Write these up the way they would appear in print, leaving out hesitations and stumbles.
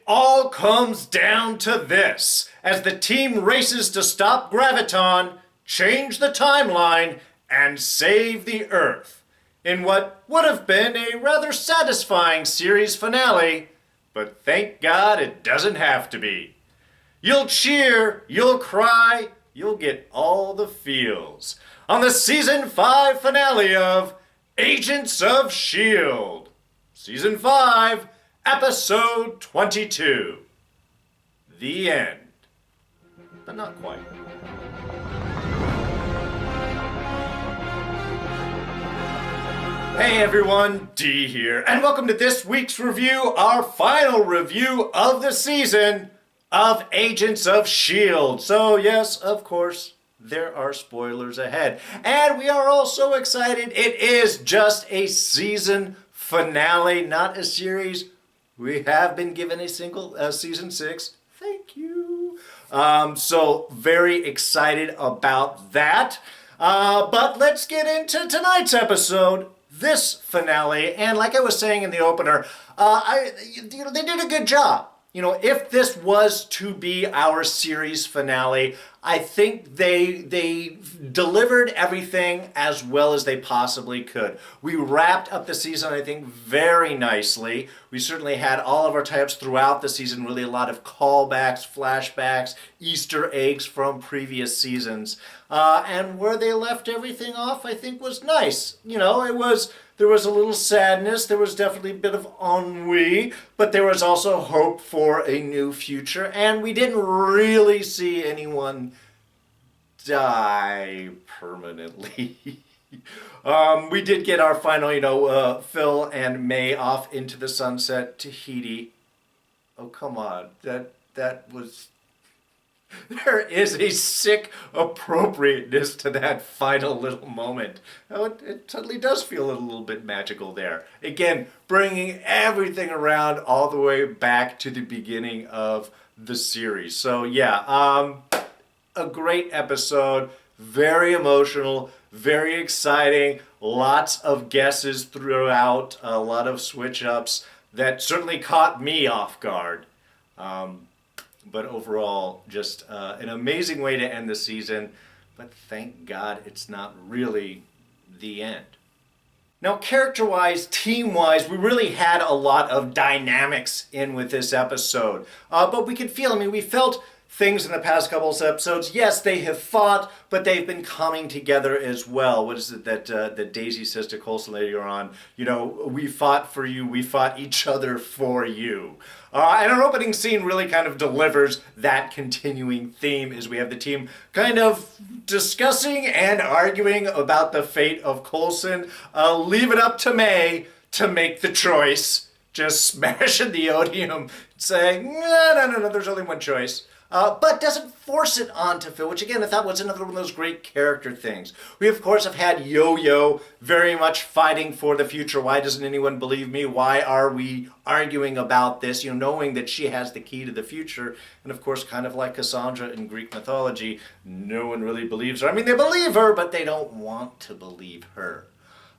all comes down to this, as the team races to stop Graviton, change the timeline, and save the Earth, in what would have been a rather satisfying series finale, but thank God it doesn't have to be. You'll cheer, you'll cry, you'll get all the feels on the Season 5 finale of Agents of S.H.I.E.L.D. Season 5, Episode 22. The end. But not quite. Hey everyone, D here, and welcome to this week's review, our final review of the season of Agents of S.H.I.E.L.D. So yes, of course, there are spoilers ahead. And we are all so excited. It is just a season finale, not a series. We have been given a single season 6. Thank you. So very excited about that. But let's get into tonight's episode, this finale. And like I was saying in the opener, they did a good job. You know, if this was to be our series finale, I think they delivered everything as well as they possibly could. We wrapped up the season, I think, very nicely. We certainly had all of our tie-ups throughout the season, really a lot of callbacks, flashbacks, Easter eggs from previous seasons. And where they left everything off, I think, was nice. You know, there was a little sadness, there was definitely a bit of ennui, but there was also hope for a new future, and we didn't really see anyone die permanently. We did get our final, Phil and May off into the sunset. Tahiti. Oh, come on. That was... There is a sick appropriateness to that final little moment. Oh, it totally does feel a little bit magical there. Again, bringing everything around all the way back to the beginning of the series. So yeah, a great episode, very emotional, very exciting, lots of guesses throughout, a lot of switch-ups that certainly caught me off guard. But overall, just an amazing way to end the season. But thank God it's not really the end. Now, character-wise, team-wise, we really had a lot of dynamics in with this episode. But we could feel, we felt things in the past couple of episodes. Yes, they have fought, but they've been coming together as well. What is it that Daisy says to Coulson later on? You know, we fought for you, we fought each other for you. And our opening scene really kind of delivers that continuing theme as we have the team kind of discussing and arguing about the fate of Coulson. Leave it up to May to make the choice. Just smashing the odium, saying, no, there's only one choice. But doesn't force it onto Phil, which again I thought was another one of those great character things. We of course have had Yo-Yo very much fighting for the future. Why doesn't anyone believe me? Why are we arguing about this? You know, knowing that she has the key to the future. And of course, kind of like Cassandra in Greek mythology, no one really believes her. They believe her, but they don't want to believe her.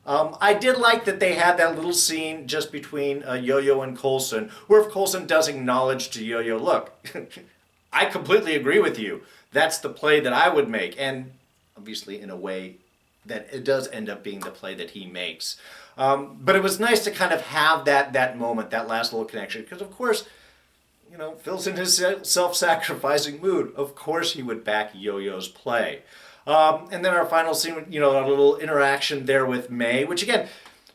I did like that they had that little scene just between Yo-Yo and Coulson, where if Coulson does acknowledge to Yo-Yo, look, I completely agree with you. That's the play that I would make. And obviously in a way that it does end up being the play that he makes. But it was nice to kind of have that moment, that last little connection. Because of course, you know, Phil's in his self-sacrificing mood. Of course he would back Yo-Yo's play. And then our final scene, you know, our little interaction there with May, which again,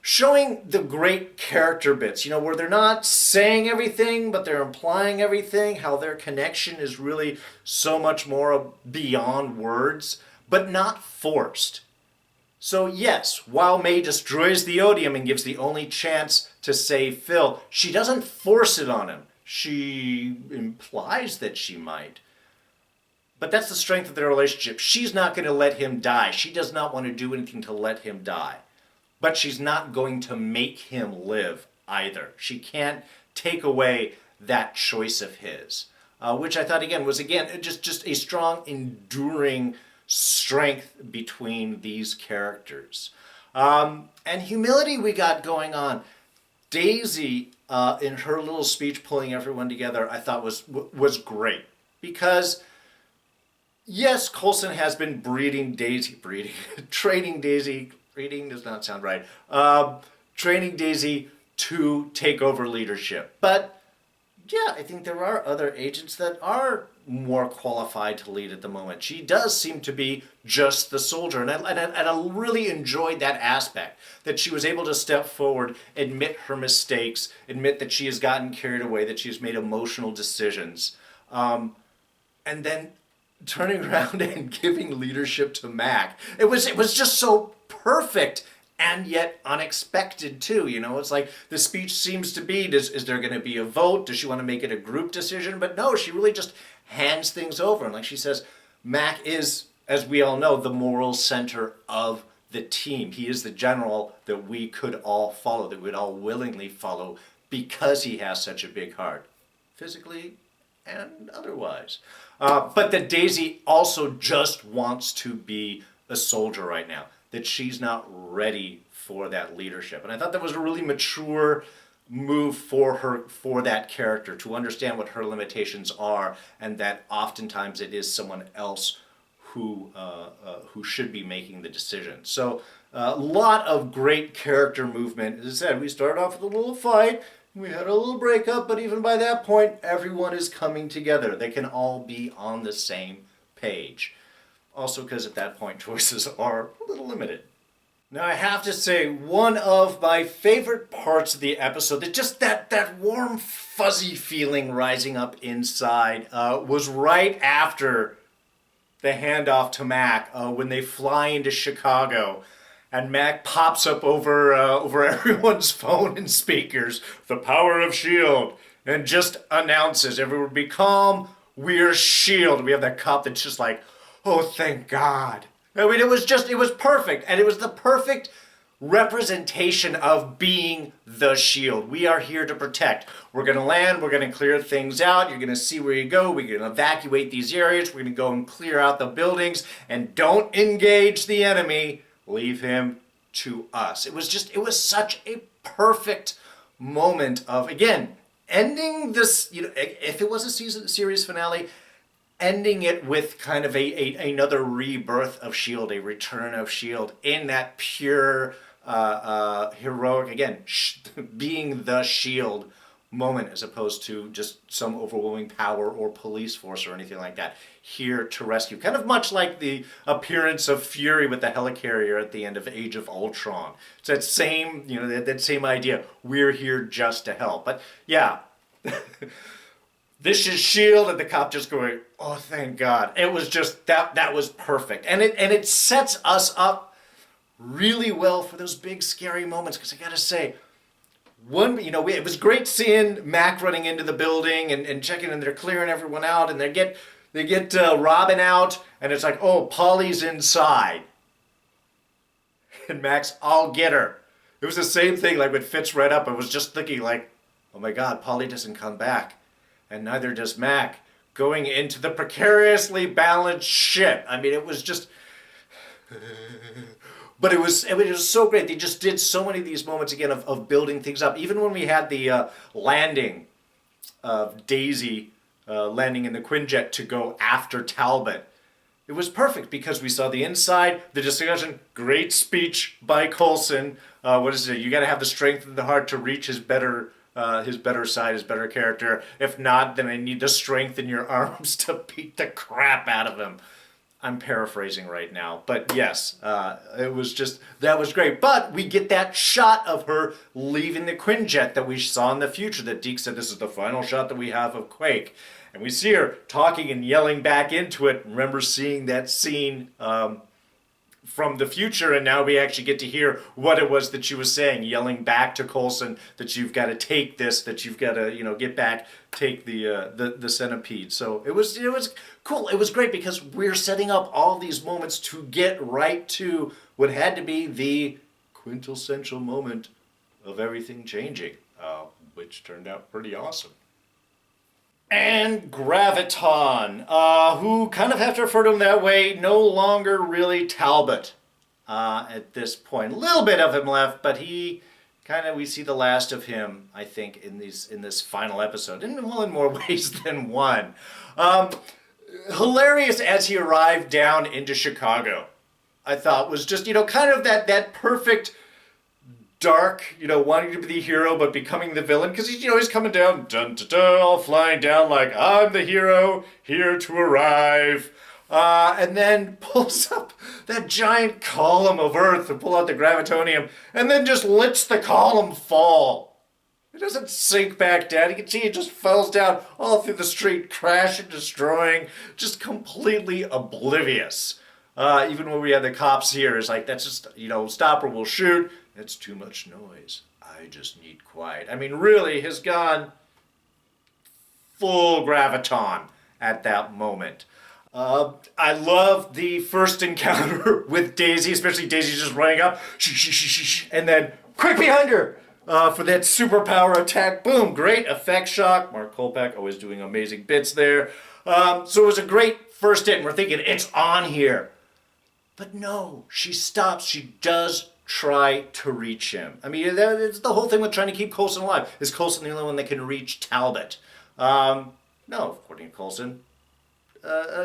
showing the great character bits, you know, where they're not saying everything, but they're implying everything, how their connection is really so much more beyond words, but not forced. So yes, while May destroys the odium and gives the only chance to save Phil, she doesn't force it on him. She implies that she might. But that's the strength of their relationship. She's not going to let him die. She does not want to do anything to let him die. But she's not going to make him live either. She can't take away that choice of his, which I thought was just a strong, enduring strength between these characters. And humility we got going on. Daisy, in her little speech pulling everyone together, I thought was great. Because, yes, Coulson has been training Daisy, breeding does not sound right, training Daisy to take over leadership. But, yeah, I think there are other agents that are more qualified to lead at the moment. She does seem to be just the soldier. And I really enjoyed that aspect, that she was able to step forward, admit her mistakes, admit that she has gotten carried away, that she has made emotional decisions. And then turning around and giving leadership to Mac. It was just so perfect and yet unexpected too. You know, it's like the speech seems to be, is there going to be a vote? Does she want to make it a group decision? But no, she really just hands things over. And like she says, Mac is, as we all know, the moral center of the team. He is the general that we could all follow, that we'd all willingly follow because he has such a big heart, physically and otherwise. But that Daisy also just wants to be a soldier right now, that she's not ready for that leadership. And I thought that was a really mature move for her, for that character, to understand what her limitations are, and that oftentimes it is someone else who should be making the decision. So a lot of great character movement. As I said, we started off with a little fight, we had a little breakup, but even by that point, everyone is coming together. They can all be on the same page. Also because at that point, choices are a little limited. Now I have to say, one of my favorite parts of the episode, that just that warm, fuzzy feeling rising up inside, was right after the handoff to Mac, when they fly into Chicago. And Mac pops up over everyone's phone and speakers, the power of S.H.I.E.L.D, and just announces, everyone be calm, we're S.H.I.E.L.D. We have that cop that's just like, oh, thank God. I mean, it was perfect. And it was the perfect representation of being the S.H.I.E.L.D. We are here to protect. We're going to land, we're going to clear things out, you're going to see where you go, we're going to evacuate these areas, we're going to go and clear out the buildings, and don't engage the enemy. Leave him to us. It was such a perfect moment of, again, ending this, you know, if it was a series finale, ending it with kind of another rebirth of S.H.I.E.L.D, a return of S.H.I.E.L.D in that pure, heroic, again, being the S.H.I.E.L.D moment, as opposed to just some overwhelming power or police force or anything like that, here to rescue. Kind of much like the appearance of Fury with the helicarrier at the end of Age of Ultron. It's that same, you know, that same idea. We're here just to help. But yeah, this is S.H.I.E.L.D, and the cop just going, oh, thank God. It was just, that was perfect. And it sets us up really well for those big scary moments, because I gotta say, it was great seeing Mac running into the building and checking, and they're clearing everyone out, and they get Robin out, and it's like, oh, Polly's inside, and Mac's, I'll get her. It was the same thing, like when Fitz read up, I was just thinking, like, oh my God, Polly doesn't come back, and neither does Mac, going into the precariously balanced ship. I mean, it was just... But it was so great. They just did so many of these moments, again, of building things up. Even when we had the landing of Daisy landing in the Quinjet to go after Talbot, it was perfect because we saw the inside, the discussion, great speech by Coulson. What is it? You got to have the strength of the heart to reach his better side, his better character. If not, then I need the strength in your arms to beat the crap out of him. I'm paraphrasing right now, but yes, that was great. But we get that shot of her leaving the Quinjet that we saw in the future, that Deke said this is the final shot that we have of Quake. And we see her talking and yelling back into it. Remember seeing that scene from the future, and now we actually get to hear what it was that she was saying, yelling back to Coulson that you've got to take this, that you've got to, get back, take the centipede. So it was cool. It was great because we're setting up all these moments to get right to what had to be the quintessential moment of everything changing, which turned out pretty awesome. And Graviton, who, kind of have to refer to him that way, no longer really Talbot at this point. A little bit of him left, but he kind of we see the last of him, I think, in this final episode, and well, in more ways than one. Hilarious as he arrived down into Chicago, I thought was just, kind of that perfect dark, wanting to be the hero but becoming the villain, because he's coming down, dun, dun, dun, all flying down like, I'm the hero, here to arrive. And then pulls up that giant column of earth to pull out the gravitonium, and then just lets the column fall. It doesn't sink back down. You can see it just falls down all through the street, crashing, destroying, just completely oblivious. Even when we had the cops here, it's like, that's just, stop or we'll shoot. It's too much noise. I just need quiet. I mean, really has gone full graviton at that moment. I love the first encounter with Daisy, especially Daisy just running up, and then quick behind her for that superpower attack. Boom, great effect shock. Mark Kolpak always doing amazing bits there. So it was a great first hit, and we're thinking it's on here. But no, she stops. She does try to reach him. I mean, it's the whole thing with trying to keep Coulson alive. Is Coulson the only one that can reach Talbot? No, according to Coulson.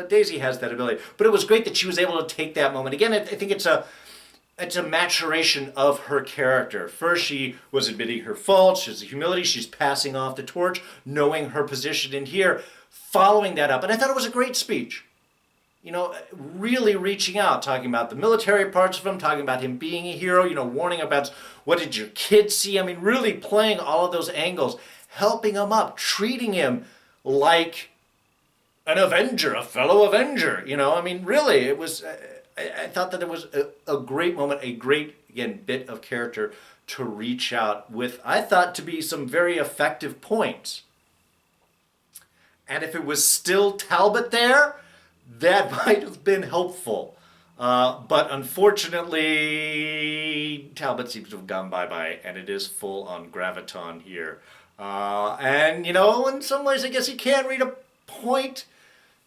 Daisy has that ability. But it was great that she was able to take that moment. Again, I think it's a maturation of her character. First, she was admitting her faults. She has the humility. She's passing off the torch, knowing her position in here, following that up. And I thought it was a great speech. Really reaching out, talking about the military parts of him, talking about him being a hero, warning about what did your kids see. I mean, really playing all of those angles, helping him up, treating him like an Avenger, a fellow Avenger. I mean, really, it was, I thought that it was a great moment, a great, again, bit of character to reach out with, I thought, to be some very effective points. And if it was still Talbot there, that might have been helpful. But unfortunately, Talbot seems to have gone bye-bye, and it is full on graviton here. And, in some ways, I guess he can't read a point.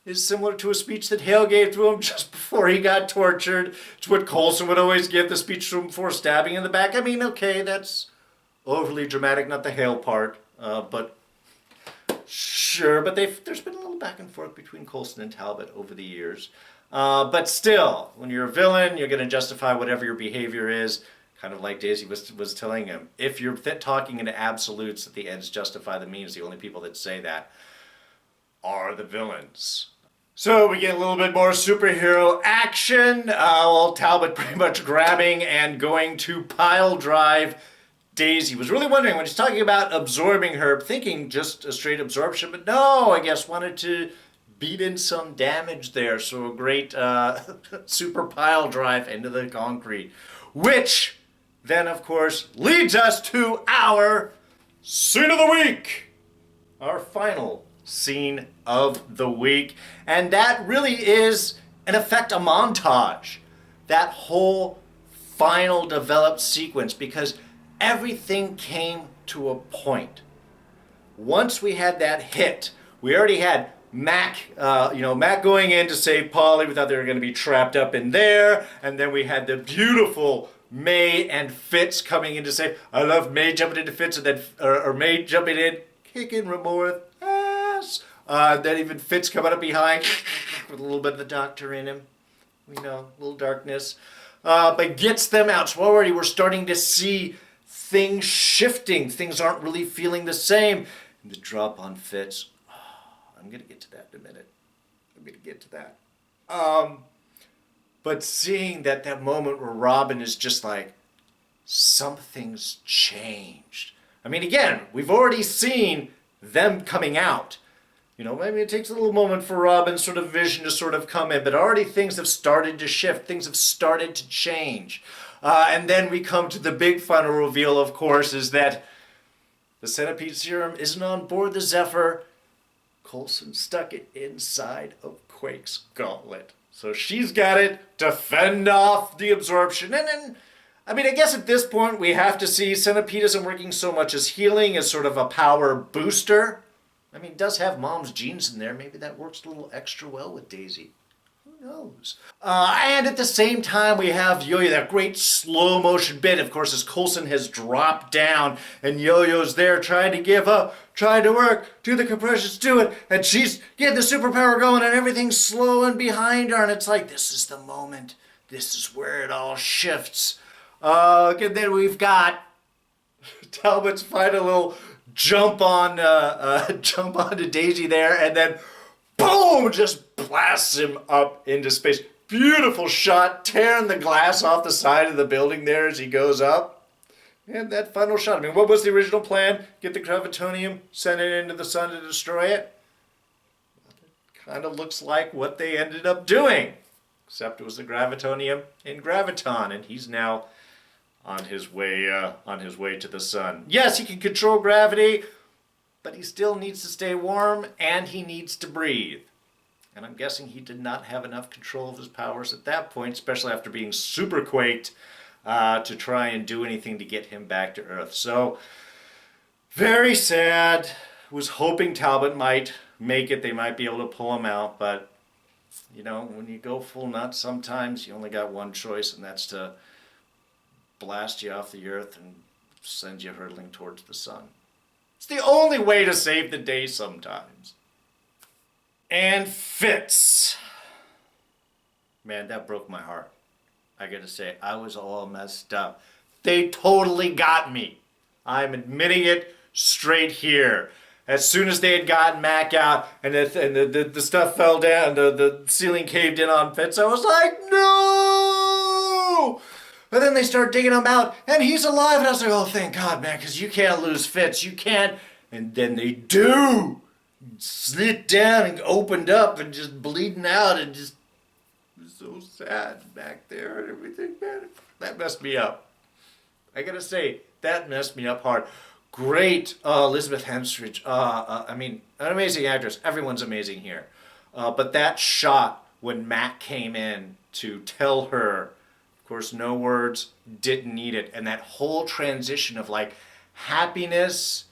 Is similar to a speech that Hale gave to him just before he got tortured. It's what Coulson would always give, the speech to him before stabbing in the back. I mean, okay, that's overly dramatic, not the Hale part, but sure. But there's been a little back and forth between Coulson and Talbot over the years. But still, when you're a villain, you're going to justify whatever your behavior is, kind of like Daisy was telling him. If you're talking in absolutes that the ends justify the means, the only people that say that are the villains. So we get a little bit more superhero action. Talbot pretty much grabbing and going to pile drive Daisy. Was really wondering when he's talking about absorbing her, thinking just a straight absorption, but no, I guess wanted to beat in some damage there. So a great super pile drive into the concrete, which then of course leads us to our scene of the week. Our final scene of the week. And that really is, in effect, a montage. That whole final developed sequence, because everything came to a point. Once we had that hit, we already had Mac going in to save Polly. We thought they were going to be trapped up in there. And then we had the beautiful May and Fitz coming in to save. I love May jumping into Fitz, and then, or May jumping in, kicking Remorth. Then even Fitz coming up behind with a little bit of the Doctor in him. A little darkness. But gets them out. So already we're starting to see things shifting. Things aren't really feeling the same. And the drop on Fitz. I'm going to get to that in a minute. But seeing that moment where Robin is just like, something's changed. I mean, again, we've already seen them coming out. Maybe it takes a little moment for Robin's sort of vision to sort of come in, but already things have started to shift. Things have started to change. And then we come to the big final reveal, of course, is that the centipede serum isn't on board the Zephyr. Coulson stuck it inside of Quake's gauntlet. So she's got it to fend off the absorption. And then, I guess at this point we have to see Centipede isn't working so much as healing, as sort of a power booster. It does have Mom's genes in there. Maybe that works a little extra well with Daisy. Who knows? And at the same time, we have Yo-Yo, that great slow motion bit, of course, as Coulson has dropped down and Yo-Yo's there trying to give up, trying to work, do the compressions, do it, and she's getting the superpower going and everything's slowing behind her, and it's like, this is the moment. This is where it all shifts. And then we've got Talbot's final little jump onto Daisy there, and then boom, just blasts him up into space. Beautiful shot, tearing the glass off the side of the building there as he goes up. And that final shot. I mean, what was the original plan? Get the gravitonium, send it into the sun to destroy it? Kind of looks like what they ended up doing. Except it was the gravitonium in Graviton, and he's now on his way to the sun. Yes, he can control gravity, but he still needs to stay warm, and he needs to breathe. And I'm guessing he did not have enough control of his powers at that point, especially after being super quaked, to try and do anything to get him back to Earth. So, very sad. Was hoping Talbot might make it. They might be able to pull him out, but, you know, when you go full nuts, sometimes you only got one choice, and that's to blast you off the Earth and send you hurtling towards the sun. It's the only way to save the day sometimes. And Fitz. Man, that broke my heart. I gotta say, I was all messed up. They totally got me. I'm admitting it straight here. As soon as they had gotten Mac out and the stuff fell down, the ceiling caved in on Fitz, I was like, no! But then they start digging him out, and he's alive, and I was like, oh, thank God, man, because you can't lose Fitz. You can't. And then they do. Slid down and opened up and just bleeding out and just it was so sad back there and everything, man. That messed me up. I gotta say, that messed me up hard. Great Elizabeth Hemstridge. I mean, an amazing actress. Everyone's amazing here. But that shot when Mac came in to tell her, of course, no words, didn't need it. And that whole transition of like happiness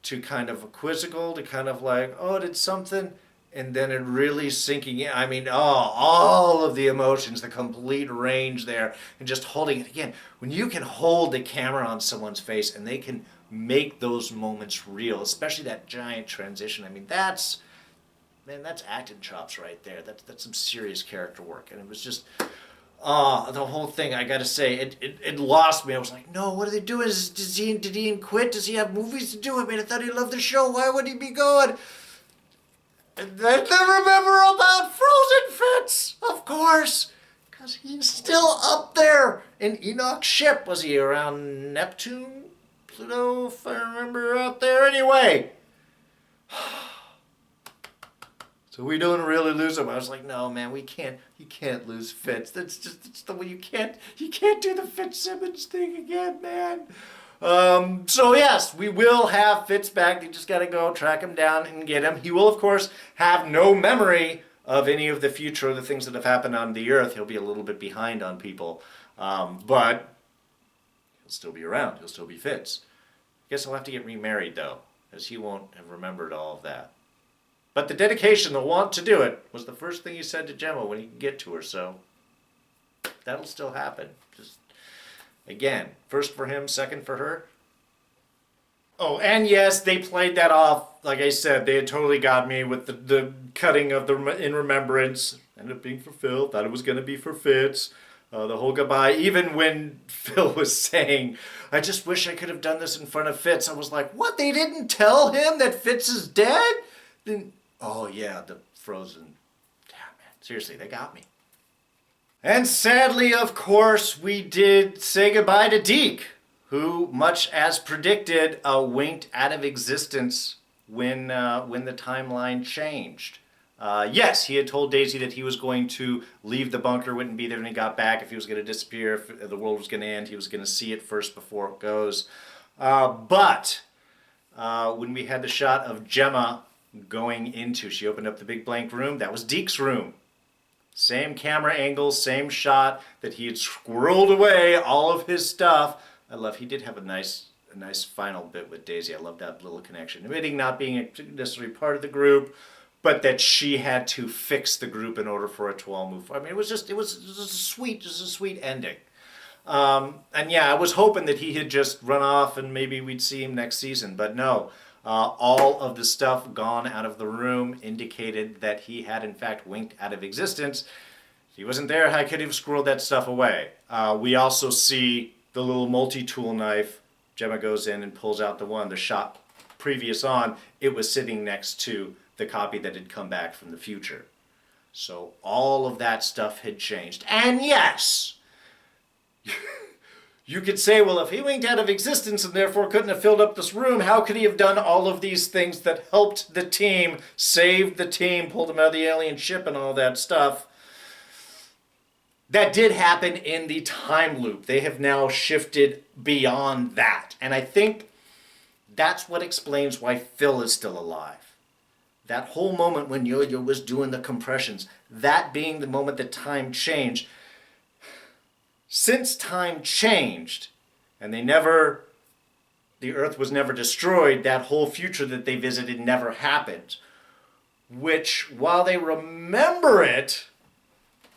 to kind of a quizzical, to kind of like, oh, did something, and then it really sinking in. I mean, oh, all of the emotions, the complete range there, and just holding it. Again, when you can hold the camera on someone's face and they can make those moments real, especially that giant transition, I mean, that's acting chops right there. That's some serious character work, and it was just, the whole thing, I gotta say, it lost me. I was like, no, what are they doing? Did he quit? Does he have movies to do? I mean, I thought he loved the show. Why would he be going? And then I remember about Frozen Fitz, of course, because he's still up there in Enoch's ship. Was he around Neptune, Pluto, if I remember, out there? Anyway. So we don't really lose him. I was like, no, man, you can't lose Fitz. That's the way you can't do the Fitzsimmons thing again, man. So yes, we will have Fitz back. You just got to go track him down and get him. He will, of course, have no memory of any of the future, the things that have happened on the Earth. He'll be a little bit behind on people, but he'll still be around. He'll still be Fitz. I guess he'll have to get remarried though, as he won't have remembered all of that. But the dedication, the want to do it, was the first thing he said to Gemma when he could get to her, so that'll still happen. Just, again, first for him, second for her. Oh, and yes, they played that off. Like I said, they had totally got me with the cutting of the In Remembrance. Ended up being for Phil, thought it was going to be for Fitz. The whole goodbye. Even when Phil was saying, I just wish I could have done this in front of Fitz, I was like, what, they didn't tell him that Fitz is dead? Then... oh yeah, the Frozen. Damn, man. Seriously, they got me. And sadly, of course, we did say goodbye to Deke, who, much as predicted, winked out of existence when the timeline changed. Yes, he had told Daisy that he was going to leave the bunker, wouldn't be there when he got back, if he was going to disappear, if the world was going to end, he was going to see it first before it goes. But when we had the shot of Gemma going into, she opened up the big blank room, that was Deke's room. Same camera angle, same shot that he had squirreled away all of his stuff. I love, he did have a nice final bit with Daisy. I love that little connection. Admitting not being necessarily part of the group, but that she had to fix the group in order for it to all move forward. I mean, it was just a sweet ending. And yeah, I was hoping that he had just run off and maybe we'd see him next season, but no. All of the stuff gone out of the room indicated that he had in fact winked out of existence. If he wasn't there, I could have squirreled that stuff away. We also see the little multi-tool knife. Gemma goes in and pulls out the shot previous on. It was sitting next to the copy that had come back from the future. So all of that stuff had changed. And yes, you could say, well, if he winked out of existence and therefore couldn't have filled up this room, how could he have done all of these things that helped the team, saved the team, pulled them out of the alien ship and all that stuff? That did happen in the time loop. They have now shifted beyond that. And I think that's what explains why Phil is still alive. That whole moment when Yo-Yo was doing the compressions, that being the moment that time changed. Since time changed, and the Earth was never destroyed, that whole future that they visited never happened. Which, while they remember it,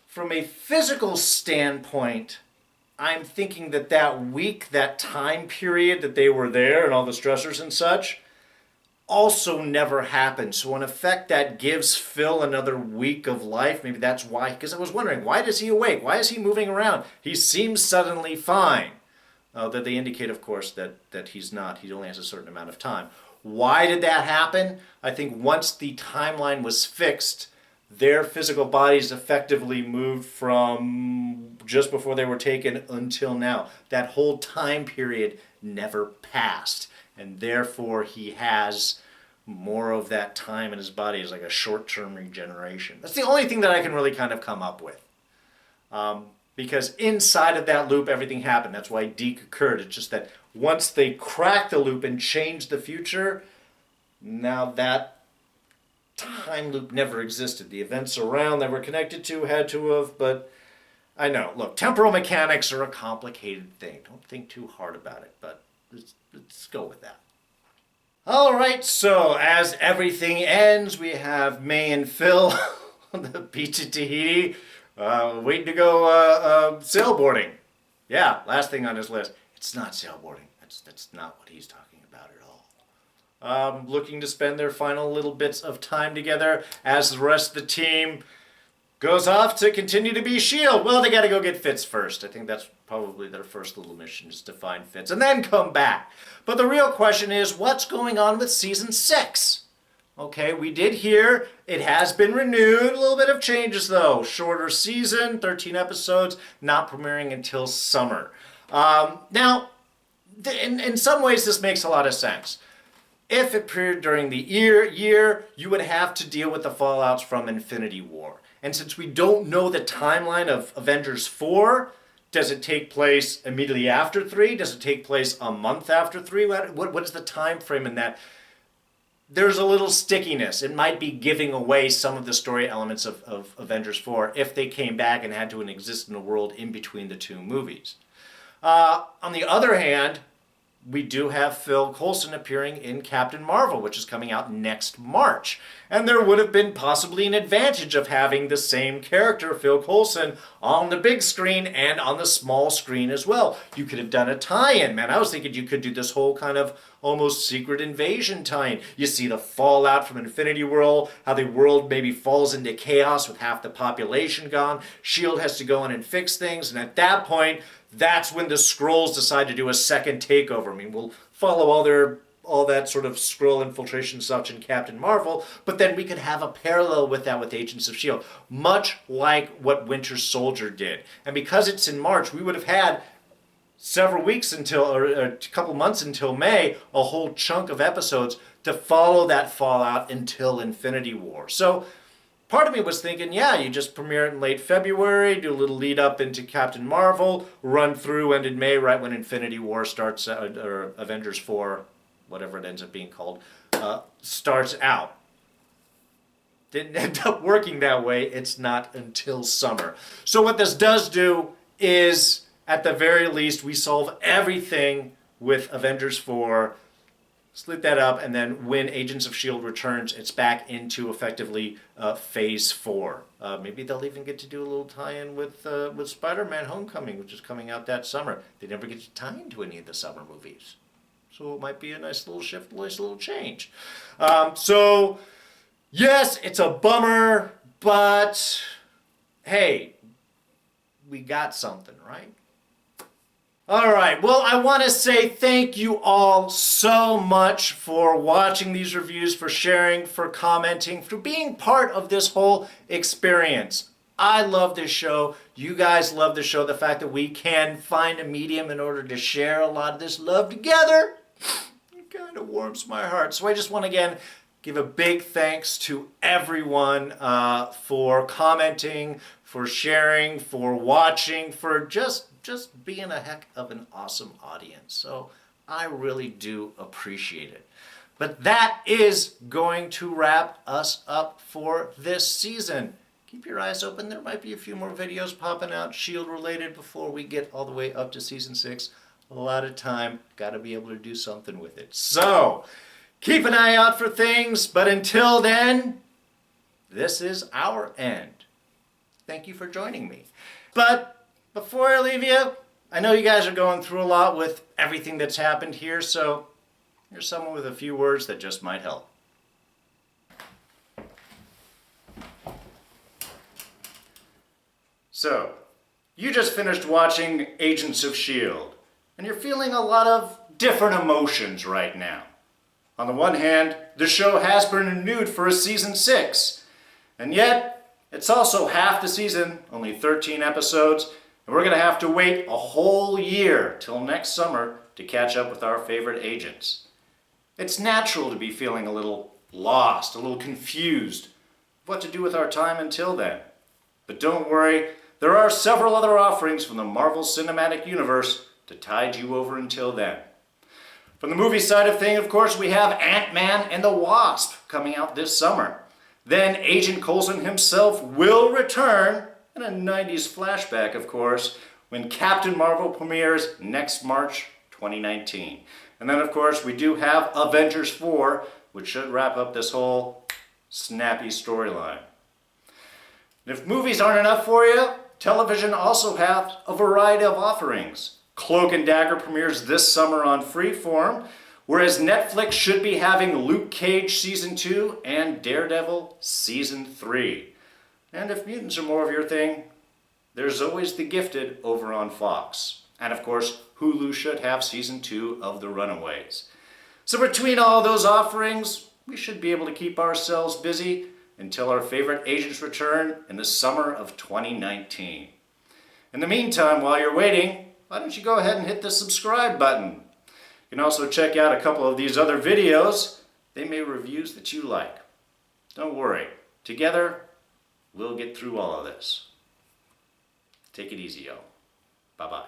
from a physical standpoint, I'm thinking that week, that time period that they were there and all the stressors and such, also never happened. So in effect, that gives Phil another week of life. Maybe that's why, because I was wondering, why does he awake? Why is he moving around? He seems suddenly fine. That they indicate, of course, that he's not. He only has a certain amount of time. Why did that happen? I think once the timeline was fixed, their physical bodies effectively moved from just before they were taken until now. That whole time period never passed. And therefore he has more of that time in his body as like a short-term regeneration. That's the only thing that I can really kind of come up with. Because inside of that loop, everything happened. That's why Deke occurred. It's just that once they cracked the loop and changed the future, now that time loop never existed. The events around that were connected to had to have, but I know. Look, temporal mechanics are a complicated thing. Don't think too hard about it, but let's go with that. All right, so as everything ends, we have May and Phil on the beach at Tahiti, waiting to go sailboarding. Yeah, last thing on his list. It's not sailboarding. That's not what he's talking about at all. Looking to spend their final little bits of time together as the rest of the team goes off to continue to be S.H.I.E.L.D. Well, they got to go get Fitz first. I think that's probably their first little mission, is to find Fitz and then come back. But the real question is, what's going on with Season 6? Okay, we did hear it has been renewed. A little bit of changes, though. Shorter season, 13 episodes, not premiering until summer. Now, in some ways, this makes a lot of sense. If it premiered during the year, you would have to deal with the fallouts from Infinity War. And since we don't know the timeline of Avengers 4, does it take place immediately after 3? Does it take place a month after 3? What is the time frame in that? There's a little stickiness. It might be giving away some of the story elements of Avengers 4 if they came back and had to exist in a world in between the two movies. On the other hand, we do have Phil Coulson appearing in Captain Marvel, which is coming out next March. And there would have been possibly an advantage of having the same character, Phil Coulson, on the big screen and on the small screen as well. You could have done a tie-in, man. I was thinking you could do this whole kind of almost Secret Invasion tie-in. You see the fallout from Infinity War, how the world maybe falls into chaos with half the population gone. S.H.I.E.L.D. has to go in and fix things, and at that point, that's when the Skrulls decide to do a second takeover. I mean, we'll follow all that sort of Skrull infiltration stuff in Captain Marvel, but then we could have a parallel with that with Agents of S.H.I.E.L.D., much like what Winter Soldier did. And because it's in March, we would have had several weeks or a couple months until May, a whole chunk of episodes to follow that fallout until Infinity War. So part of me was thinking, yeah, you just premiere it in late February, do a little lead up into Captain Marvel, run through end in May, right when Infinity War starts, or Avengers 4, whatever it ends up being called, starts out. Didn't end up working that way. It's not until summer. So what this does do is, at the very least, we solve everything with Avengers 4 split that up, and then when Agents of S.H.I.E.L.D. returns, it's back into effectively Phase 4. Maybe they'll even get to do a little tie-in with Spider-Man Homecoming, which is coming out that summer. They never get to tie into any of the summer movies. So it might be a nice little shift, a nice little change. So, yes, it's a bummer, but hey, we got something, right? All right, well, I want to say thank you all so much for watching these reviews, for sharing, for commenting, for being part of this whole experience. I love this show. You guys love the show. The fact that we can find a medium in order to share a lot of this love together, it kind of warms my heart. So I just want to, again, give a big thanks to everyone for commenting, for sharing, for watching, for just being a heck of an awesome audience. So I really do appreciate it. But that is going to wrap us up for this season. Keep your eyes open. There might be a few more videos popping out S.H.I.E.L.D. related before we get all the way up to season 6. A lot of time. Got to be able to do something with it. So keep an eye out for things. But until then, this is our end. Thank you for joining me. But before I leave you, I know you guys are going through a lot with everything that's happened here, so here's someone with a few words that just might help. So, you just finished watching Agents of S.H.I.E.L.D., and you're feeling a lot of different emotions right now. On the one hand, the show has been renewed for a season 6, and yet it's also half the season, only 13 episodes, and we're going to have to wait a whole year till next summer to catch up with our favorite agents. It's natural to be feeling a little lost, a little confused, what to do with our time until then. But don't worry, there are several other offerings from the Marvel Cinematic Universe to tide you over until then. From the movie side of things, of course, we have Ant-Man and the Wasp coming out this summer. Then Agent Coulson himself will return, in a 90s flashback, of course, when Captain Marvel premieres next March 2019. And then, of course, we do have Avengers 4, which should wrap up this whole snappy storyline. And if movies aren't enough for you, television also has a variety of offerings. Cloak and Dagger premieres this summer on Freeform, whereas Netflix should be having Luke Cage Season 2 and Daredevil Season 3. And if mutants are more of your thing, there's always The Gifted over on Fox. And of course, Hulu should have Season 2 of The Runaways. So between all those offerings, we should be able to keep ourselves busy until our favorite agents return in the summer of 2019. In the meantime, while you're waiting, why don't you go ahead and hit the subscribe button. You can also check out a couple of these other videos. They may be reviews that you like. Don't worry. Together, we'll get through all of this. Take it easy, y'all. Bye-bye.